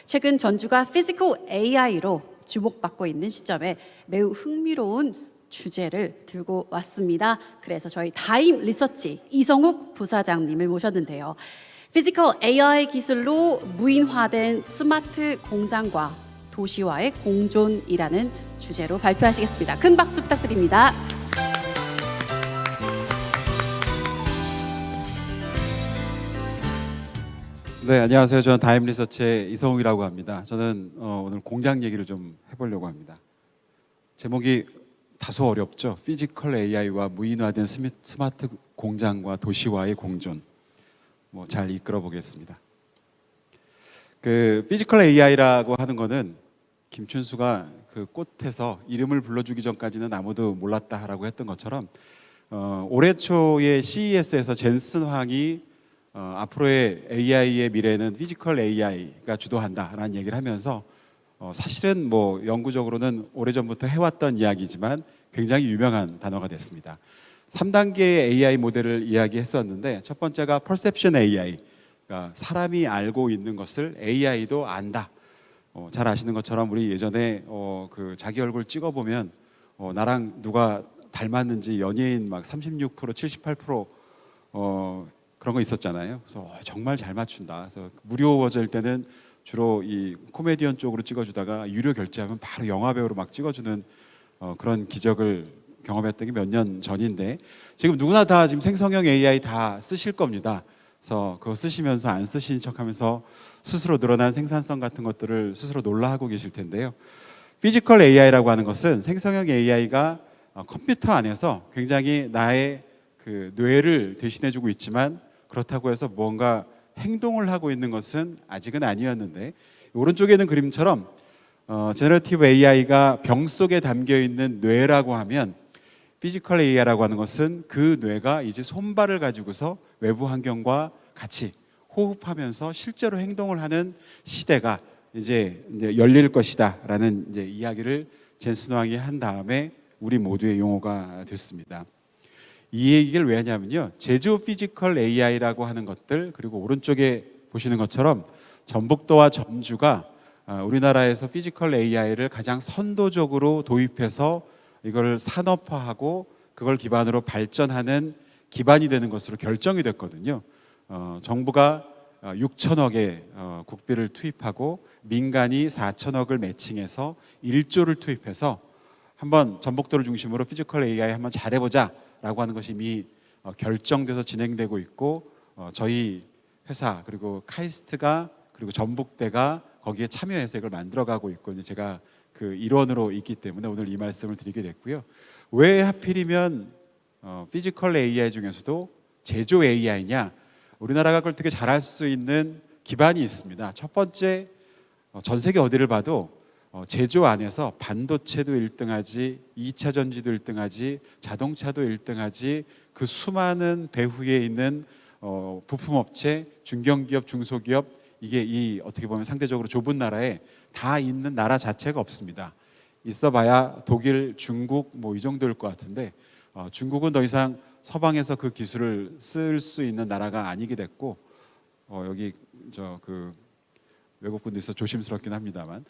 최근 전주가 피지컬 AI로 주목받고 있는 시점에 매우 흥미로운 주제를 들고 왔습니다. 그래서 저희 다임 리서치 이성욱 부사장님을 모셨는데요. 피지컬 AI 기술로 무인화된 스마트 공장과 도시와의 공존이라는 주제로 발표하시겠습니다. 큰 박수 부탁드립니다. 네, 안녕하세요. 저는 다임 리서치의 이성욱이라고 합니다. 저는 오늘 공장 얘기를 좀 해보려고 합니다. 제목이 다소 어렵죠. 피지컬 AI와 무인화된 스마트 공장과 도시와의 공존. 잘 이끌어 보겠습니다. 그 피지컬 AI라고 하는 거는 김춘수가 그 꽃에서 이름을 불러주기 전까지는 아무도 몰랐다라고 했던 것처럼 올해 초에 CES에서 젠슨 황이 앞으로의 AI의 미래는 피지컬 AI가 주도한다라는 얘기를 하면서 사실은 영구적으로는 오래전부터 해왔던 이야기지만 굉장히 유명한 단어가 됐습니다. 3단계의 AI 모델을 이야기했었는데 첫 번째가 Perception AI, 그러니까 사람이 알고 있는 것을 AI도 안다. 잘 아시는 것처럼 우리 예전에 그 자기 얼굴 찍어보면 나랑 누가 닮았는지 연예인 막 36%, 78% 그런 거 있었잖아요. 그래서 정말 잘 맞춘다. 그래서 무료 버전일 때는 주로 이 코미디언 쪽으로 찍어주다가 유료 결제하면 바로 영화 배우로 막 찍어주는 그런 기적을 경험했던 게 몇 년 전인데 지금 누구나 다 지금 생성형 AI 다 쓰실 겁니다. 그래서 그거 쓰시면서 안 쓰시는 척하면서 스스로 늘어난 생산성 같은 것들을 스스로 놀라하고 계실 텐데요. 피지컬 AI라고 하는 것은 생성형 AI가 컴퓨터 안에서 굉장히 나의 그 뇌를 대신해주고 있지만 그렇다고 해서 무언가 행동을 하고 있는 것은 아직은 아니었는데 오른쪽에 있는 그림처럼 제너러티브 AI가 병 속에 담겨 있는 뇌라고 하면 피지컬 AI라고 하는 것은 그 뇌가 이제 손발을 가지고서 외부 환경과 같이 호흡하면서 실제로 행동을 하는 시대가 이제 열릴 것이다라는 이제 이야기를 젠슨 황이 한 다음에 우리 모두의 용어가 됐습니다. 이 얘기를 왜 하냐면요. 제조 피지컬 AI라고 하는 것들 그리고 오른쪽에 보시는 것처럼 전북도와 전주가 우리나라에서 피지컬 AI를 가장 선도적으로 도입해서 이걸 산업화하고 그걸 기반으로 발전하는 기반이 되는 것으로 결정이 됐거든요. 정부가 6천억의 국비를 투입하고 민간이 4천억을 매칭해서 1조를 투입해서 한번 전북도를 중심으로 피지컬 AI 한번 잘해보자 라고 하는 것이 이미 결정돼서 진행되고 있고 저희 회사 그리고 카이스트가 그리고 전북대가 거기에 참여해서 이걸 만들어가고 있고 이제 제가 그 일원으로 있기 때문에 오늘 이 말씀을 드리게 됐고요. 왜 하필이면 피지컬 AI 중에서도 제조 AI냐? 우리나라가 그걸 되게 잘할 수 있는 기반이 있습니다. 첫 번째, 전 세계 어디를 봐도 제조 안에서 반도체도 1등하지, 2차 전지도 1등하지, 자동차도 1등하지, 그 수많은 배후에 있는 부품업체, 중견기업, 중소기업 이게 이 어떻게 보면 상대적으로 좁은 나라에 다 있는 나라 자체가 없습니다. 있어봐야 독일, 중국 이 정도일 것 같은데 중국은 더 이상 서방에서 그 기술을 쓸 수 있는 나라가 아니게 됐고 여기 그 외국 분도 있어 조심스럽긴 합니다만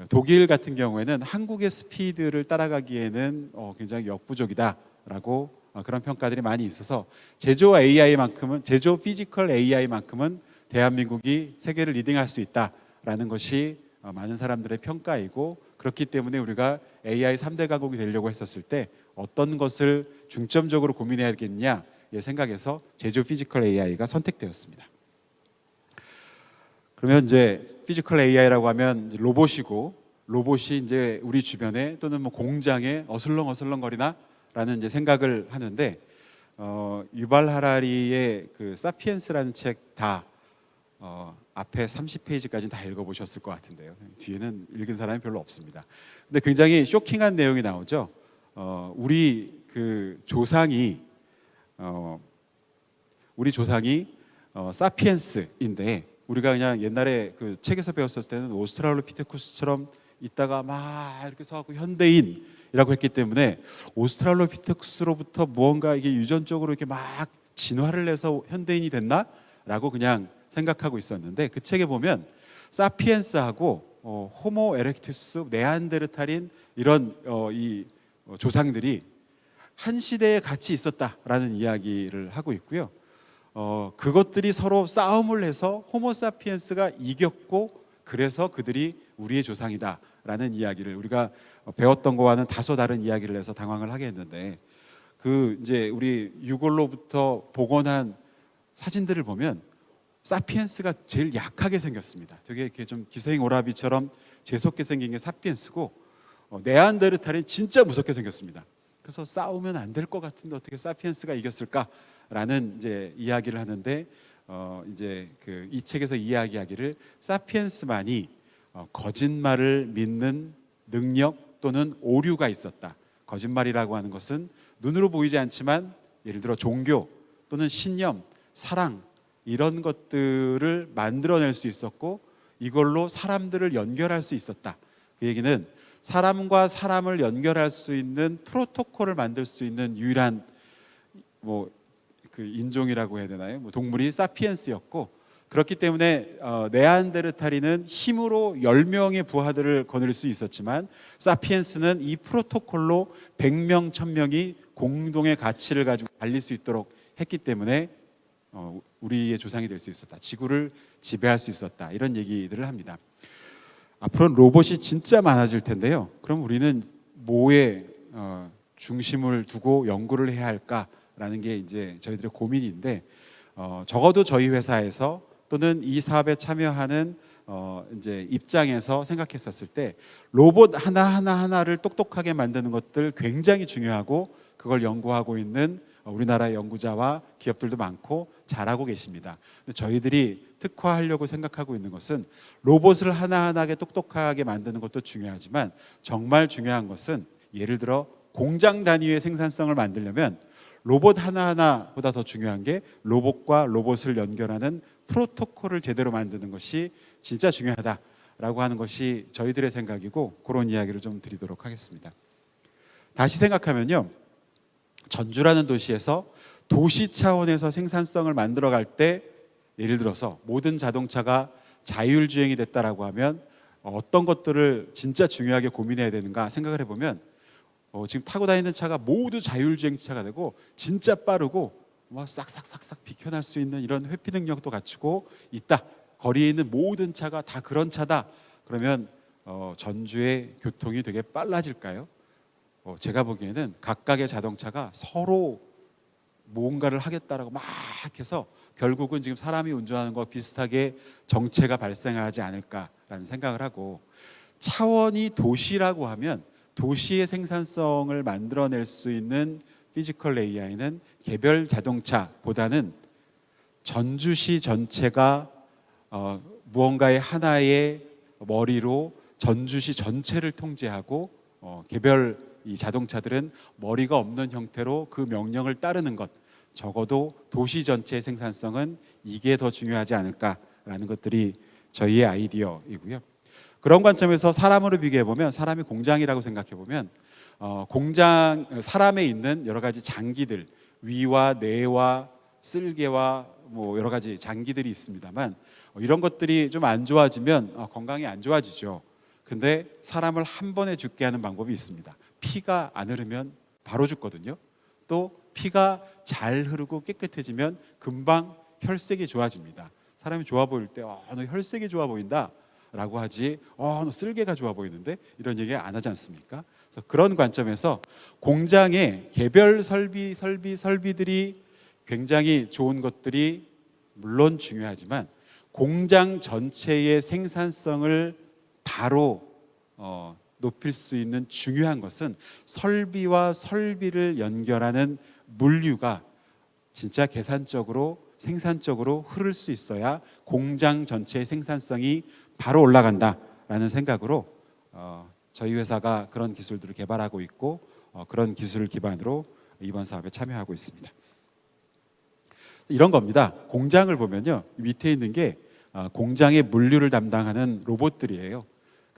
독일 같은 경우에는 한국의 스피드를 따라가기에는 굉장히 역부족이다라고 그런 평가들이 많이 있어서 제조 AI만큼은 제조 피지컬 AI만큼은 대한민국이 세계를 리딩할 수 있다라는 것이 많은 사람들의 평가이고 그렇기 때문에 우리가 AI 3대 강국이 되려고 했었을 때 어떤 것을 중점적으로 고민해야겠냐 생각해서 제조 피지컬 AI가 선택되었습니다. 그러면 이제 피지컬 AI라고 하면 로봇이고 로봇이 이제 우리 주변에 또는 공장에 어슬렁어슬렁거리나라는 이제 생각을 하는데 유발 하라리의 그 사피엔스라는 책 다 앞에 30페이지까지 다 읽어보셨을 것 같은데요. 뒤에는 읽은 사람이 별로 없습니다. 근데 굉장히 쇼킹한 내용이 나오죠. 우리 조상이 사피엔스인데 우리가 그냥 옛날에 그 책에서 배웠을 때는 오스트랄로피테쿠스처럼 있다가 막 이렇게 서갖고 현대인이라고 했기 때문에 오스트랄로피테쿠스로부터 무언가 이게 유전적으로 이렇게 막 진화를 해서 현대인이 됐나라고 그냥 생각하고 있었는데 그 책에 보면 사피엔스하고 호모 에렉투스, 네안데르탈인 이런 조상들이 한 시대에 같이 있었다라는 이야기를 하고 있고요. 그것들이 서로 싸움을 해서 호모사피엔스가 이겼고 그래서 그들이 우리의 조상이다라는 이야기를 우리가 배웠던 거와는 다소 다른 이야기를 해서 당황을 하게 했는데 그 이제 우리 유골로부터 복원한 사진들을 보면 사피엔스가 제일 약하게 생겼습니다. 되게 이렇게 좀 기생 오라비처럼 재수없게 생긴 게 사피엔스고 네안데르탈은 진짜 무섭게 생겼습니다. 그래서 싸우면 안 될 것 같은데 어떻게 사피엔스가 이겼을까라는 이제 이야기를 하는데 이제 그 이 책에서 이야기하기를 사피엔스만이 거짓말을 믿는 능력 또는 오류가 있었다. 거짓말이라고 하는 것은 눈으로 보이지 않지만 예를 들어 종교 또는 신념, 사랑 이런 것들을 만들어낼 수 있었고 이걸로 사람들을 연결할 수 있었다. 그 얘기는 사람과 사람을 연결할 수 있는 프로토콜을 만들 수 있는 유일한 그 인종이라고 해야 되나요? 동물이 사피엔스였고 그렇기 때문에 네안데르탈인은 힘으로 10명의 부하들을 거느릴 수 있었지만 사피엔스는 이 프로토콜로 100명, 1000명이 공동의 가치를 가지고 달릴 수 있도록 했기 때문에 우리의 조상이 될 수 있었다. 지구를 지배할 수 있었다. 이런 얘기들을 합니다. 앞으로는 로봇이 진짜 많아질 텐데요. 그럼 우리는 뭐에 중심을 두고 연구를 해야 할까라는 게 이제 저희들의 고민인데 적어도 저희 회사에서 또는 이 사업에 참여하는 이제 입장에서 생각했었을 때 로봇 하나를 똑똑하게 만드는 것들 굉장히 중요하고 그걸 연구하고 있는 우리나라의 연구자와 기업들도 많고 잘하고 계십니다. 근데 저희들이 특화하려고 생각하고 있는 것은 로봇을 하나하나게 똑똑하게 만드는 것도 중요하지만 정말 중요한 것은 예를 들어 공장 단위의 생산성을 만들려면 로봇 하나하나보다 더 중요한 게 로봇과 로봇을 연결하는 프로토콜을 제대로 만드는 것이 진짜 중요하다라고 하는 것이 저희들의 생각이고 그런 이야기를 좀 드리도록 하겠습니다. 다시 생각하면요. 전주라는 도시에서 도시 차원에서 생산성을 만들어갈 때 예를 들어서 모든 자동차가 자율주행이 됐다라고 하면 어떤 것들을 진짜 중요하게 고민해야 되는가 생각을 해보면 지금 타고 다니는 차가 모두 자율주행차가 되고 진짜 빠르고 막 싹싹싹싹 비켜날 수 있는 이런 회피 능력도 갖추고 있다. 거리에 있는 모든 차가 다 그런 차다. 그러면 전주의 교통이 되게 빨라질까요? 제가 보기에는 각각의 자동차가 서로 뭔가를 하겠다라고 막 해서 결국은 지금 사람이 운전하는 것 비슷하게 정체가 발생하지 않을까라는 생각을 하고 차원이 도시라고 하면 도시의 생산성을 만들어낼 수 있는 피지컬 AI는 개별 자동차보다는 전주시 전체가 무언가의 하나의 머리로 전주시 전체를 통제하고 개별 이 자동차들은 머리가 없는 형태로 그 명령을 따르는 것 적어도 도시 전체의 생산성은 이게 더 중요하지 않을까라는 것들이 저희의 아이디어이고요. 그런 관점에서 사람으로 비교해 보면 사람이 공장이라고 생각해 보면 공장 사람에 있는 여러 가지 장기들 위와 뇌와 쓸개와 뭐 여러 가지 장기들이 있습니다만 이런 것들이 좀 안 좋아지면 건강이 안 좋아지죠. 근데 사람을 한 번에 죽게 하는 방법이 있습니다. 피가 안 흐르면 바로 죽거든요. 또 피가 잘 흐르고 깨끗해지면 금방 혈색이 좋아집니다. 사람이 좋아 보일 때 너 혈색이 좋아 보인다 라고 하지 너 쓸개가 좋아 보이는데 이런 얘기 안 하지 않습니까? 그래서 그런 관점에서 공장의 개별 설비들이 굉장히 좋은 것들이 물론 중요하지만 공장 전체의 생산성을 바로 높일 수 있는 중요한 것은 설비와 설비를 연결하는 물류가 진짜 계산적으로 생산적으로 흐를 수 있어야 공장 전체의 생산성이 바로 올라간다라는 생각으로 저희 회사가 그런 기술들을 개발하고 있고 그런 기술을 기반으로 이번 사업에 참여하고 있습니다. 이런 겁니다. 공장을 보면요. 밑에 있는 게 공장의 물류를 담당하는 로봇들이에요.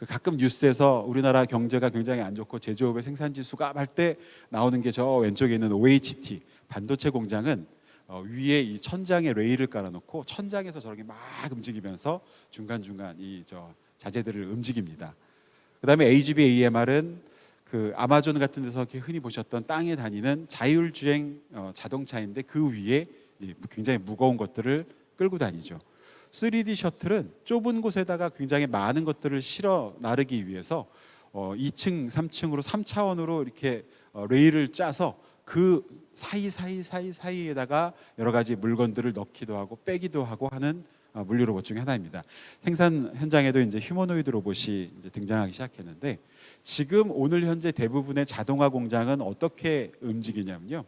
가끔 뉴스에서 우리나라 경제가 굉장히 안 좋고 제조업의 생산지 수가 할 때 나오는 게 저 왼쪽에 있는 OHT 반도체 공장은 위에 이 천장에 레일을 깔아놓고 천장에서 저렇게 막 움직이면서 중간중간 자재들을 움직입니다. 그다음에 AGV AMR은 그 아마존 같은 데서 이렇게 흔히 보셨던 땅에 다니는 자율주행 자동차인데 그 위에 굉장히 무거운 것들을 끌고 다니죠. 3D 셔틀은 좁은 곳에다가 굉장히 많은 것들을 실어 나르기 위해서 2층, 3층으로 3차원으로 이렇게 레일을 짜서 그 사이에다가 여러 가지 물건들을 넣기도 하고 빼기도 하고 하는 물류 로봇 중에 하나입니다. 생산 현장에도 이제 휴머노이드 로봇이 이제 등장하기 시작했는데 지금 오늘 현재 대부분의 자동화 공장은 어떻게 움직이냐면요.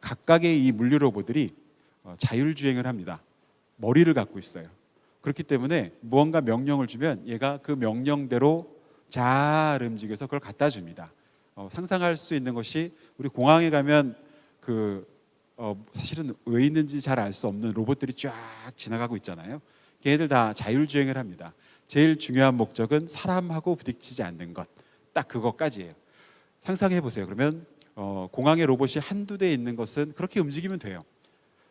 각각의 이 물류 로봇들이 자율주행을 합니다. 머리를 갖고 있어요. 그렇기 때문에 무언가 명령을 주면 얘가 그 명령대로 잘 움직여서 그걸 갖다 줍니다. 상상할 수 있는 것이 우리 공항에 가면 사실은 왜 있는지 잘 알 수 없는 로봇들이 쫙 지나가고 있잖아요. 걔네들 다 자율주행을 합니다. 제일 중요한 목적은 사람하고 부딪히지 않는 것, 딱 그것까지예요. 상상해 보세요. 그러면 공항에 로봇이 한두 대 있는 것은 그렇게 움직이면 돼요.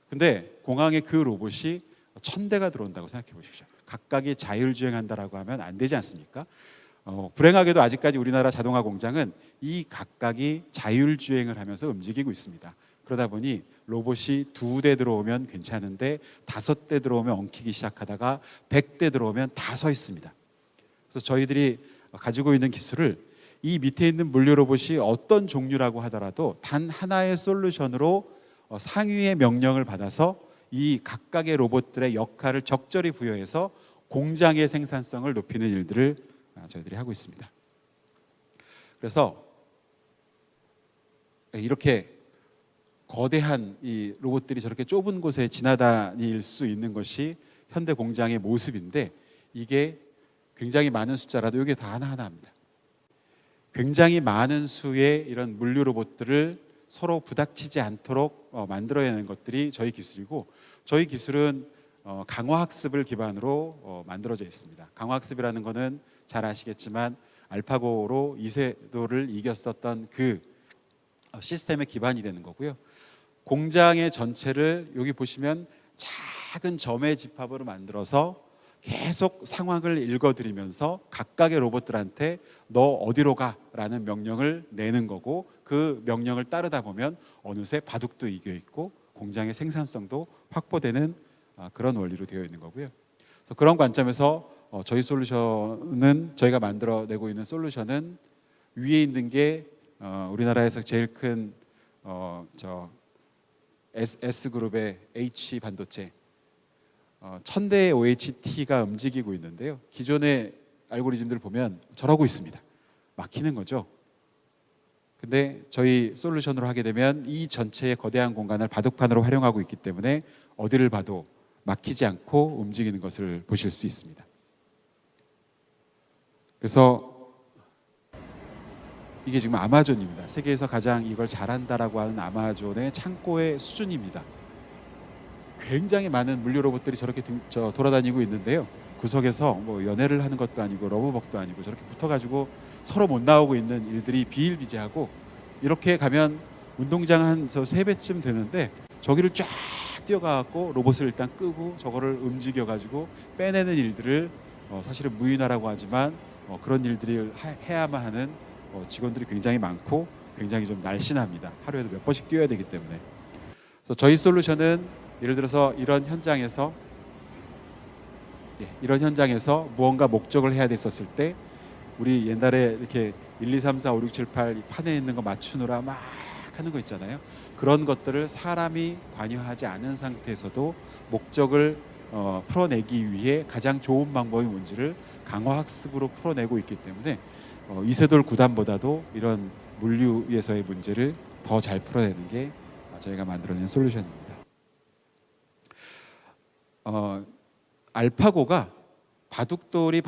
근데 공항에 그 로봇이 1000대가 들어온다고 생각해 보십시오. 각각이 자율주행한다라고 하면 안 되지 않습니까? 불행하게도 아직까지 우리나라 자동화 공장은 이 각각이 자율주행을 하면서 움직이고 있습니다. 그러다 보니 로봇이 2대 들어오면 괜찮은데 5대 들어오면 엉키기 시작하다가 100대 들어오면 다 서 있습니다. 그래서 저희들이 가지고 있는 기술을 이 밑에 있는 물류 로봇이 어떤 종류라고 하더라도 단 하나의 솔루션으로 상위의 명령을 받아서 이 각각의 로봇들의 역할을 적절히 부여해서 공장의 생산성을 높이는 일들을 저희들이 하고 있습니다. 그래서 이렇게 거대한 이 로봇들이 저렇게 좁은 곳에 지나다닐 수 있는 것이 현대 공장의 모습인데 이게 굉장히 많은 숫자라도 이게 다 하나하나입니다. 굉장히 많은 수의 이런 물류 로봇들을 서로 부닥치지 않도록 만들어내는 것들이 저희 기술이고 저희 기술은 강화학습을 기반으로 만들어져 있습니다. 강화학습이라는 것은 잘 아시겠지만 알파고로 이세돌을 이겼었던 그 시스템의 기반이 되는 거고요. 공장의 전체를 여기 보시면 작은 점의 집합으로 만들어서 계속 상황을 읽어드리면서 각각의 로봇들한테 너 어디로 가라는 명령을 내는 거고 그 명령을 따르다 보면 어느새 바둑도 이겨 있고 공장의 생산성도 확보되는 그런 원리로 되어 있는 거고요. 그래서 그런 관점에서 저희 솔루션은 저희가 만들어내고 있는 솔루션은 위에 있는 게 우리나라에서 제일 큰 S그룹의 H 반도체 1000대의 OHT가 움직이고 있는데요. 기존의 알고리즘들을 보면 저러고 있습니다. 막히는 거죠. 근데 저희 솔루션으로 하게 되면 이 전체의 거대한 공간을 바둑판으로 활용하고 있기 때문에 어디를 봐도 막히지 않고 움직이는 것을 보실 수 있습니다. 그래서 이게 지금 아마존입니다. 세계에서 가장 이걸 잘한다라고 하는 아마존의 창고의 수준입니다. 굉장히 많은 물류 로봇들이 저렇게 돌아다니고 있는데요. 구석에서 뭐 연애를 하는 것도 아니고 러브벅도 아니고 저렇게 붙어가지고 서로 못 나오고 있는 일들이 비일비재하고 이렇게 가면 운동장 한 3배쯤 되는데 저기를 쫙 뛰어가고 로봇을 일단 끄고 저거를 움직여가지고 빼내는 일들을 사실은 무인화라고 하지만 그런 일들을 해야만 하는 직원들이 굉장히 많고 굉장히 좀 날씬합니다. 하루에도 몇 번씩 뛰어야 되기 때문에. 그래서 저희 솔루션은 예를 들어서 이런 현장에서 무언가 목적을 해야 됐었을 때 우리 옛날에 이렇게 1, 2, 3, 4, 5, 6, 7, 8 판에 있는 거 맞추느라 막 하는 거 있잖아요. 그런 것들을 사람이 관여하지 않은 상태에서도 목적을 풀어내기 위해 가장 좋은 방법이 뭔지를 강화학습으로 풀어내고 있기 때문에 이세돌 구단보다도 이런 물류에서의 문제를 더 잘 풀어내는 게 저희가 만들어낸 솔루션입니다. 알파고가 바둑돌이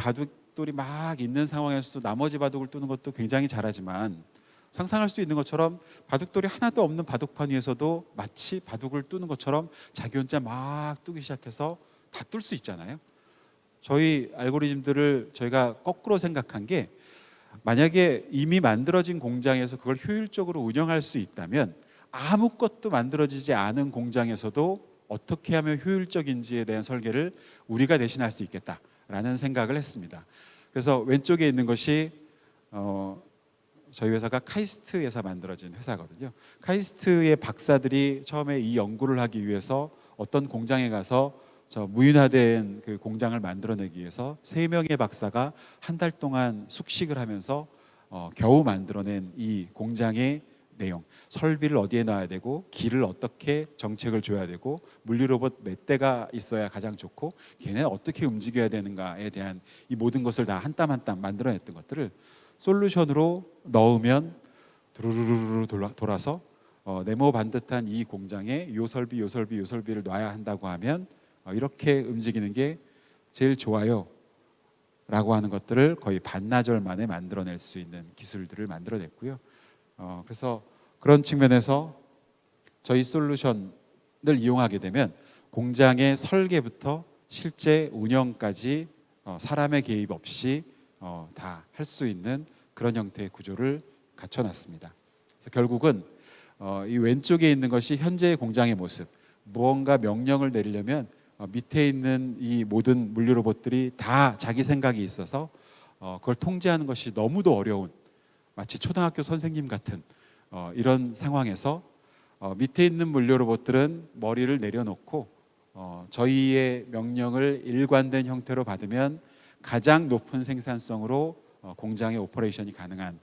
막 있는 상황에서도 나머지 바둑을 두는 것도 굉장히 잘하지만 상상할 수 있는 것처럼 바둑돌이 하나도 없는 바둑판 위에서도 마치 바둑을 두는 것처럼 자기 혼자 막 두기 시작해서 다 뚫을 수 있잖아요. 저희 알고리즘들을 저희가 거꾸로 생각한 게 만약에 이미 만들어진 공장에서 그걸 효율적으로 운영할 수 있다면 아무것도 만들어지지 않은 공장에서도 어떻게 하면 효율적인지에 대한 설계를 우리가 대신할 수 있겠다라는 생각을 했습니다. 그래서 왼쪽에 있는 것이 저희 회사가 카이스트에서 만들어진 회사거든요. 카이스트의 박사들이 처음에 이 연구를 하기 위해서 어떤 공장에 가서 저 무인화된 그 공장을 만들어내기 위해서 3명의 박사가 한 달 동안 숙식을 하면서 겨우 만들어낸 이 공장의 내용, 설비를 어디에 놔야 되고 길을 어떻게 정책을 줘야 되고 물류 로봇 몇 대가 있어야 가장 좋고 걔네 어떻게 움직여야 되는가에 대한 이 모든 것을 다 한 땀 한 땀 만들어냈던 것들을 솔루션으로 넣으면 두루루루 돌아서 네모 반듯한 이 공장에 요 설비를 놔야 한다고 하면 이렇게 움직이는 게 제일 좋아요 라고 하는 것들을 거의 반나절 만에 만들어낼 수 있는 기술들을 만들어냈고요. 그래서 그런 측면에서 저희 솔루션을 이용하게 되면 공장의 설계부터 실제 운영까지 사람의 개입 없이 다 할 수 있는 그런 형태의 구조를 갖춰놨습니다. 그래서 결국은 이 왼쪽에 있는 것이 현재의 공장의 모습. 무언가 명령을 내리려면 밑에 있는 이 모든 물류 로봇들이 다 자기 생각이 있어서 그걸 통제하는 것이 너무도 어려운 마치 초등학교 선생님 같은 이런 상황에서 밑에 있는 물류 로봇들은 머리를 내려놓고 저희의 명령을 일관된 형태로 받으면 가장 높은 생산성으로 공장의 오퍼레이션이 가능한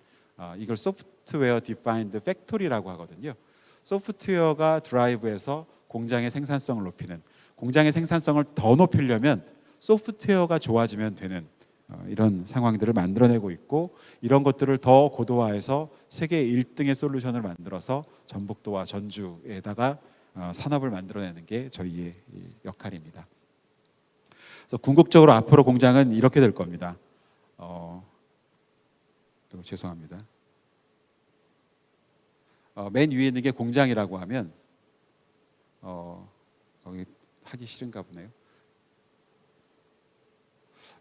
이걸 소프트웨어 디파인드 팩토리라고 하거든요. 소프트웨어가 드라이브해서 공장의 생산성을 높이는, 공장의 생산성을 더 높이려면 소프트웨어가 좋아지면 되는 이런 상황들을 만들어내고 있고, 이런 것들을 더 고도화해서 세계 1등의 솔루션을 만들어서 전북도와 전주에다가 산업을 만들어내는 게 저희의 역할입니다. 그래서 궁극적으로 앞으로 공장은 이렇게 될 겁니다. 죄송합니다. 맨 위에 있는 게 공장이라고 하면 여기 하기 싫은가 보네요.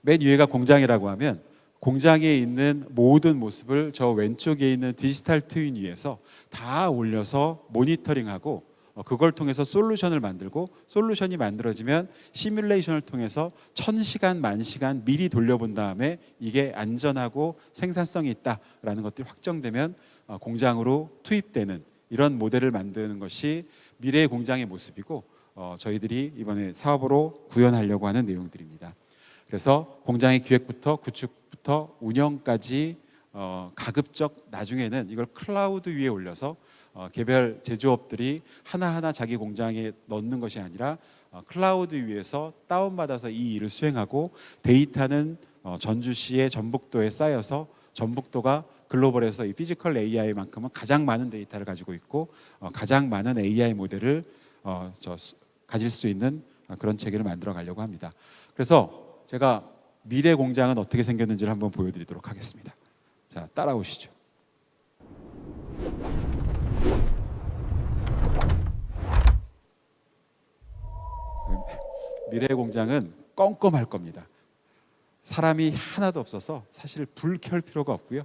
맨 위에가 공장이라고 하면 공장에 있는 모든 모습을 저 왼쪽에 있는 디지털 트윈 위에서 다 올려서 모니터링하고 그걸 통해서 솔루션을 만들고, 솔루션이 만들어지면 시뮬레이션을 통해서 1000시간, 10,000시간 미리 돌려본 다음에 이게 안전하고 생산성이 있다라는 것들이 확정되면 공장으로 투입되는 이런 모델을 만드는 것이 미래의 공장의 모습이고, 저희들이 이번에 사업으로 구현하려고 하는 내용들입니다. 그래서 공장의 기획부터 구축부터 운영까지 가급적 나중에는 이걸 클라우드 위에 올려서 개별 제조업들이 하나하나 자기 공장에 넣는 것이 아니라 클라우드 위에서 다운받아서 이 일을 수행하고, 데이터는 전주시의 전북도에 쌓여서 전북도가 글로벌에서 이 피지컬 AI만큼은 가장 많은 데이터를 가지고 있고 가장 많은 AI 모델을 가질 수 있는 그런 체계를 만들어 가려고 합니다. 그래서 제가 미래 공장은 어떻게 생겼는지를 한번 보여드리도록 하겠습니다. 자, 따라오시죠. 미래 공장은 껌껌할 겁니다. 사람이 하나도 없어서 사실 불 켤 필요가 없고요.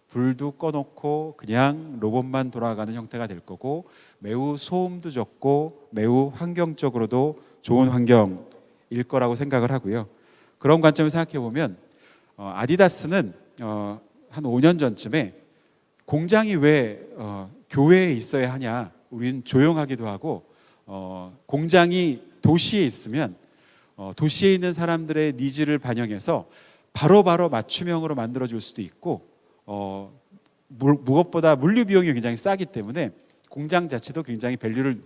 불도 꺼놓고 그냥 로봇만 돌아가는 형태가 될 거고, 매우 소음도 적고 매우 환경적으로도 좋은 환경일 거라고 생각을 하고요. 그런 관점을 생각해 보면 아디다스는 한 5년 전쯤에 공장이 왜 교외에 있어야 하냐, 우린 조용하기도 하고 공장이 도시에 있으면 도시에 있는 사람들의 니즈를 반영해서 바로바로 맞춤형으로 만들어줄 수도 있고, 무엇보다 물류 비용이 굉장히 싸기 때문에 공장 자체도 굉장히 밸류를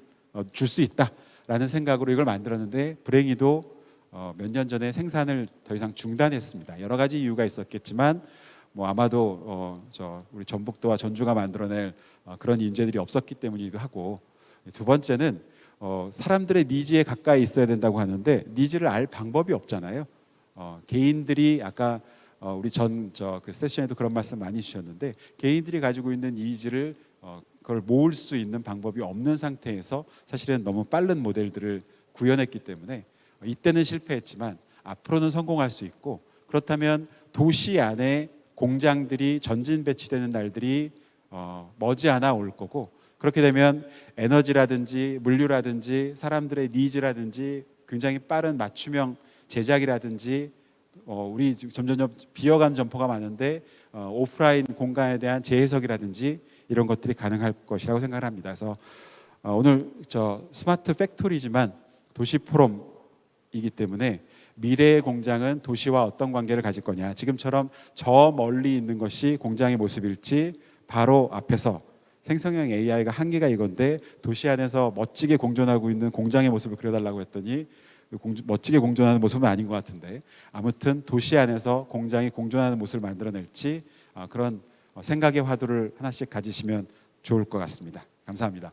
줄 수 있다라는 생각으로 이걸 만들었는데, 불행히도 몇 년 전에 생산을 더 이상 중단했습니다. 여러 가지 이유가 있었겠지만 아마도 우리 전북도와 전주가 만들어낼 그런 인재들이 없었기 때문이기도 하고, 두 번째는 사람들의 니즈에 가까이 있어야 된다고 하는데 니즈를 알 방법이 없잖아요. 개인들이 아까 우리 그 세션에도 그런 말씀 많이 주셨는데, 개인들이 가지고 있는 니즈를 그걸 모을 수 있는 방법이 없는 상태에서 사실은 너무 빠른 모델들을 구현했기 때문에 이때는 실패했지만 앞으로는 성공할 수 있고, 그렇다면 도시 안에 공장들이 전진 배치되는 날들이 머지않아 올 거고, 그렇게 되면 에너지라든지 물류라든지 사람들의 니즈라든지 굉장히 빠른 맞춤형 제작이라든지 우리 지금 점점 비어가는 점포가 많은데 오프라인 공간에 대한 재해석이라든지 이런 것들이 가능할 것이라고 생각을 합니다. 그래서 오늘 스마트 팩토리지만 도시 포럼이기 때문에 미래의 공장은 도시와 어떤 관계를 가질 거냐. 지금처럼 저 멀리 있는 것이 공장의 모습일지 바로 앞에서 생성형 AI가 한계가 이건데 도시 안에서 멋지게 공존하고 있는 공장의 모습을 그려달라고 했더니 멋지게 공존하는 모습은 아닌 것 같은데 아무튼 도시 안에서 공장이 공존하는 모습을 만들어낼지 그런 생각의 화두를 하나씩 가지시면 좋을 것 같습니다. 감사합니다.